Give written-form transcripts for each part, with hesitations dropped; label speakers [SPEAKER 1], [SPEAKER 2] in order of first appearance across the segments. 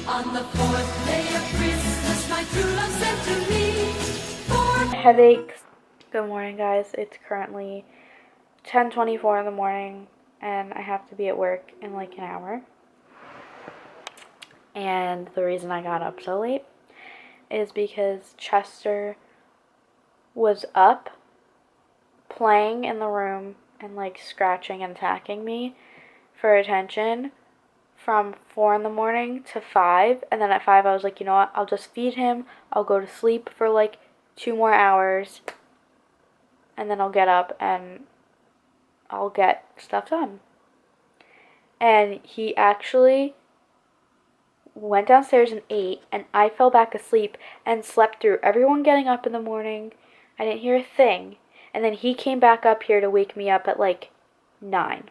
[SPEAKER 1] On the fourth day of Christmas, my true love sent to me
[SPEAKER 2] headaches. Good morning, guys. It's currently 10:24 in the morning, and I have to be at work in like an hour. And the reason I got up so late is because Chester was up playing in the room and like scratching and attacking me for attention from 4 in the morning to 5, and then at 5 I was like, you know what, I'll just feed him, I'll go to sleep for like 2 more hours, and then I'll get up and I'll get stuff done. And he actually went downstairs and ate, and I fell back asleep and slept through everyone getting up in the morning. I didn't hear a thing. And then he came back up here to wake me up at like 9.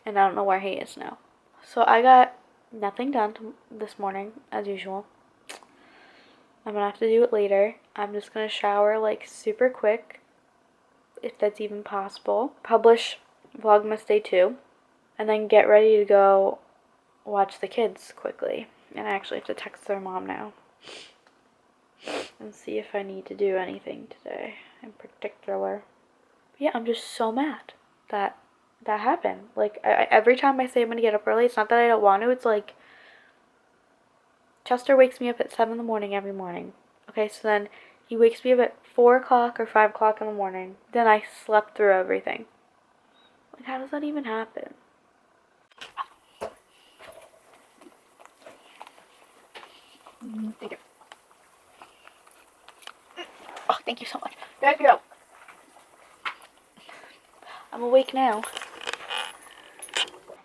[SPEAKER 2] And I don't know where he is now. So I got nothing done this morning, as usual. I'm gonna have to do it later. I'm just gonna shower like super quick, if that's even possible. Publish Vlogmas Day 2. And then get ready to go watch the kids quickly. And I actually have to text their mom now and see if I need to do anything today in particular. But yeah, I'm just so mad that happened. Like, every time I say I'm gonna get up early, it's not that I don't want to, it's like Chester wakes me up at 7 in the morning every morning. Okay, so then he wakes me up at 4 o'clock or 5 o'clock in the morning. Then I slept through everything. Like, how does that even happen? Thank you. Oh, thank you so much. There you go. I'm awake now.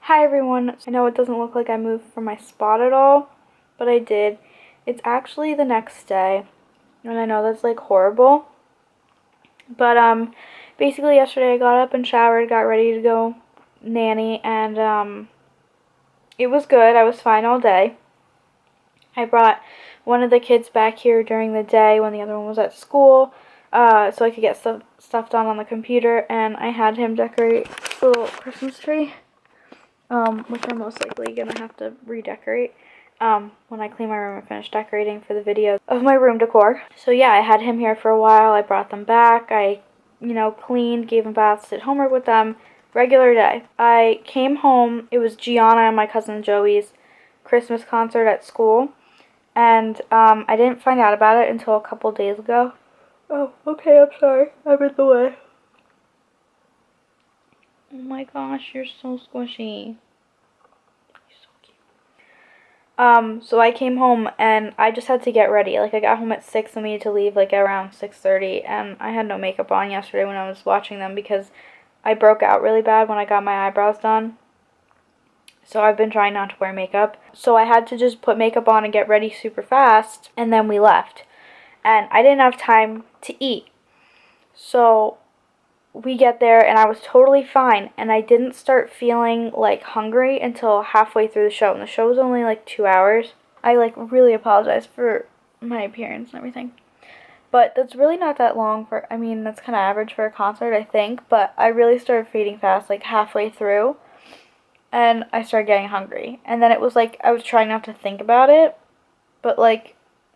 [SPEAKER 2] Hi everyone. I know it doesn't look like I moved from my spot at all, but I did. It's actually the next day, and I know that's like horrible. But basically yesterday I got up and showered, got ready to go nanny, and it was good. I was fine all day. I brought one of the kids back here during the day when the other one was at school, so I could get stuff done on the computer, and I had him decorate the little Christmas tree, which I'm most likely going to have to redecorate when I clean my room and finish decorating for the video of my room decor. So yeah, I had him here for a while. I brought them back. I, cleaned, gave them baths, did homework with them. Regular day. I came home. It was Gianna and my cousin Joey's Christmas concert at school. And I didn't find out about it until a couple days ago. Oh, okay, I'm sorry. I'm in the way. Oh my gosh, you're so squishy. You're so cute. So I came home and I just had to get ready. Like, I got home at 6 and we had to leave like around 6:30. And I had no makeup on yesterday when I was watching them because I broke out really bad when I got my eyebrows done. So I've been trying not to wear makeup. So I had to just put makeup on and get ready super fast. And then we left. And I didn't have time to eat. So we get there and I was totally fine. And I didn't start feeling like hungry until halfway through the show. And the show was only like 2 hours. I like really apologize for my appearance and everything. But that's really not that long for, that's kind of average for a concert, I think. But I really started feeding fast like halfway through. And I started getting hungry. And then it was like, I was trying not to think about it. But like,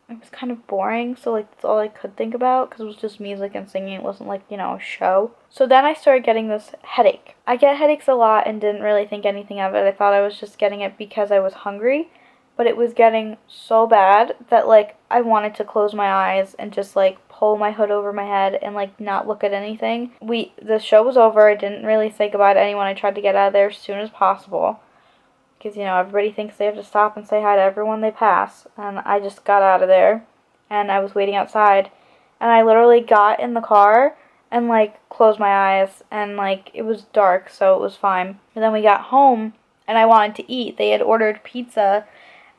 [SPEAKER 2] it was kind of boring. So like, that's all I could think about. Because it was just music and singing. It wasn't like, a show. So then I started getting this headache. I get headaches a lot and didn't really think anything of it. I thought I was just getting it because I was hungry. But it was getting so bad that like, I wanted to close my eyes and just like pull my hood over my head and like not look at anything. The show was over. I didn't really say goodbye to anyone. I tried to get out of there as soon as possible because everybody thinks they have to stop and say hi to everyone they pass, and I just got out of there and I was waiting outside and I literally got in the car and like closed my eyes and like it was dark, so it was fine. And then we got home and I wanted to eat. They had ordered pizza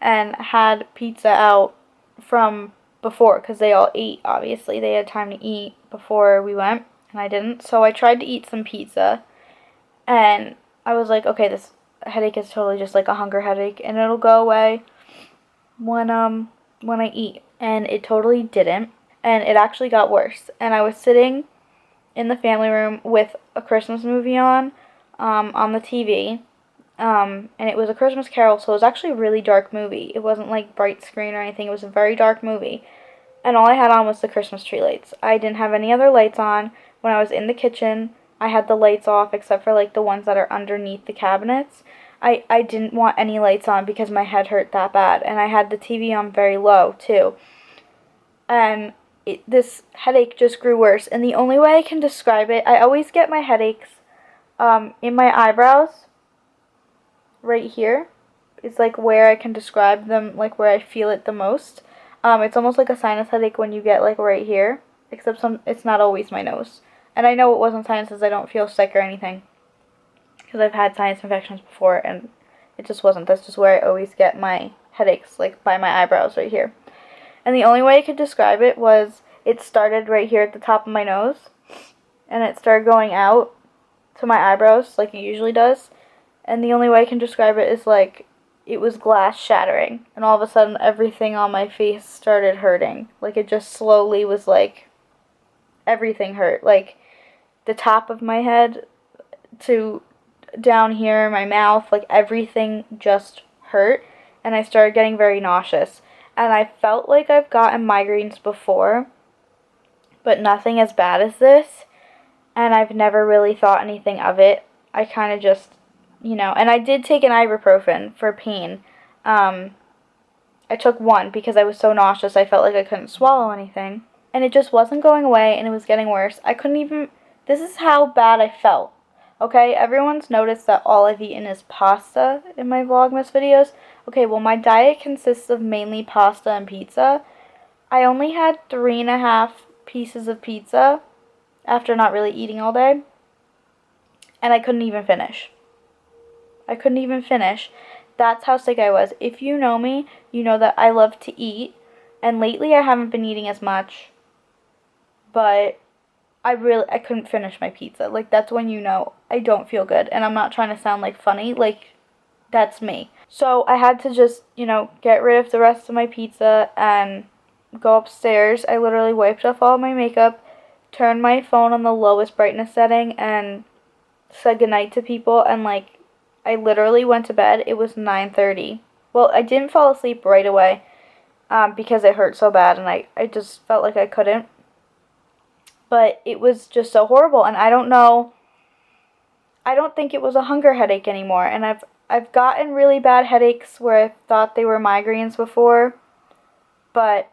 [SPEAKER 2] and had pizza out from before because they all ate, obviously. They had time to eat before we went, and I didn't. So I tried to eat some pizza, and I was like, okay, this headache is totally just like a hunger headache, and it'll go away when I eat. And it totally didn't, and it actually got worse. And I was sitting in the family room with a Christmas movie on the TV, And it was A Christmas Carol, so it was actually a really dark movie. It wasn't like bright screen or anything. It was a very dark movie. And all I had on was the Christmas tree lights. I didn't have any other lights on. When I was in the kitchen, I had the lights off except for like the ones that are underneath the cabinets. I didn't want any lights on because my head hurt that bad. And I had the TV on very low too. And this headache just grew worse. And the only way I can describe it, I always get my headaches in my eyebrows. Right here is like where I can describe them, like where I feel it the most. It's almost like a sinus headache when you get like right here, except it's not always my nose. And I know it wasn't sinuses, I don't feel sick or anything, because I've had sinus infections before, and it just wasn't. That's just where I always get my headaches, like by my eyebrows right here. And the only way I could describe it was it started right here at the top of my nose, and it started going out to my eyebrows like it usually does. And the only way I can describe it is like it was glass shattering, and all of a sudden everything on my face started hurting. Like it just slowly was like everything hurt. Like the top of my head to down here, my mouth, like everything just hurt, and I started getting very nauseous. And I felt like I've gotten migraines before, but nothing as bad as this, and I've never really thought anything of it. I kind of just, and I did take an ibuprofen for pain. I took one because I was so nauseous I felt like I couldn't swallow anything. And it just wasn't going away, and it was getting worse. I couldn't even, this is how bad I felt. Okay, everyone's noticed that all I've eaten is pasta in my Vlogmas videos. Okay, well my diet consists of mainly pasta and pizza. I only had 3.5 pieces of pizza after not really eating all day. And I couldn't even finish. That's how sick I was. If you know me, you know that I love to eat. And lately I haven't been eating as much. But I couldn't finish my pizza. Like, that's when you know I don't feel good. And I'm not trying to sound like funny. Like, that's me. So I had to just, get rid of the rest of my pizza and go upstairs. I literally wiped off all my makeup, turned my phone on the lowest brightness setting, and said goodnight to people. And like, I literally went to bed. It was 9:30. Well, I didn't fall asleep right away because it hurt so bad, and I just felt like I couldn't. But it was just so horrible, and I don't think it was a hunger headache anymore. And I've gotten really bad headaches where I thought they were migraines before, but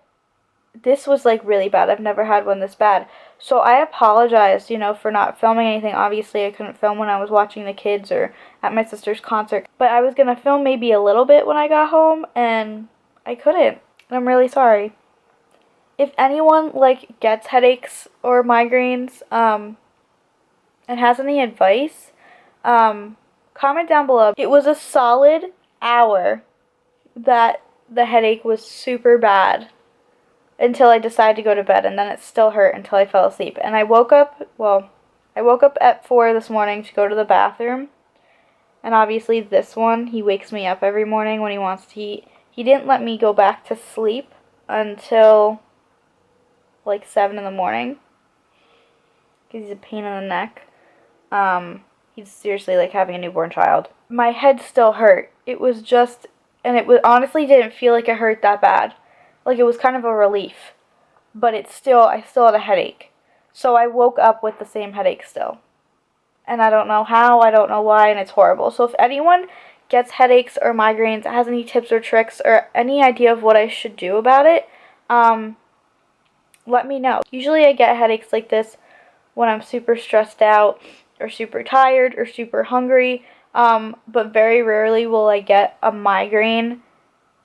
[SPEAKER 2] this was like really bad. I've never had one this bad. So I apologize, for not filming anything. Obviously, I couldn't film when I was watching the kids or at my sister's concert. But I was going to film maybe a little bit when I got home, and I couldn't. And I'm really sorry. If anyone, gets headaches or migraines, and has any advice, comment down below. It was a solid hour that the headache was super bad until I decided to go to bed, and then it still hurt until I fell asleep. And I woke up at 4 this morning to go to the bathroom. And obviously this one, he wakes me up every morning when he wants to eat. He didn't let me go back to sleep until 7 in the morning, because he's a pain in the neck. He's seriously like having a newborn child. My head still hurt. It was just, and honestly didn't feel like it hurt that bad. Like, it was kind of a relief, but I still had a headache. So I woke up with the same headache still. And I don't know how, I don't know why, and it's horrible. So if anyone gets headaches or migraines, has any tips or tricks or any idea of what I should do about it, let me know. Usually I get headaches like this when I'm super stressed out or super tired or super hungry, but very rarely will I get a migraine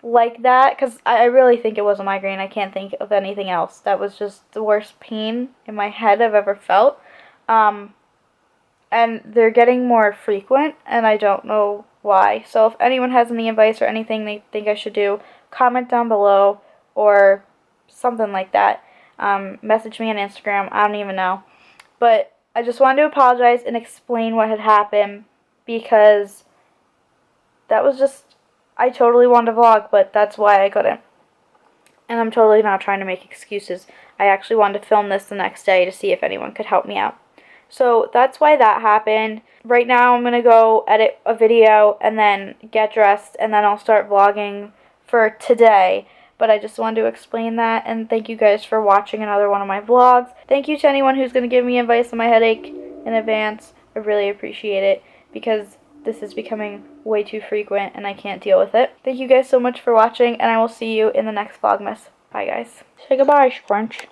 [SPEAKER 2] like that, because I really think it was a migraine. I can't think of anything else. That was just the worst pain in my head I've ever felt. And they're getting more frequent, and I don't know why. So if anyone has any advice or anything they think I should do, comment down below or something like that. Message me on Instagram. I don't even know. But I just wanted to apologize and explain what had happened, because that was just, I totally wanted to vlog, but that's why I couldn't. And I'm totally not trying to make excuses. I actually wanted to film this the next day to see if anyone could help me out. So that's why that happened. Right now I'm going to go edit a video and then get dressed, and then I'll start vlogging for today. But I just wanted to explain that, and thank you guys for watching another one of my vlogs. Thank you to anyone who's going to give me advice on my headache in advance. I really appreciate it, because this is becoming way too frequent and I can't deal with it. Thank you guys so much for watching, and I will see you in the next Vlogmas. Bye guys. Say goodbye, Scrunch.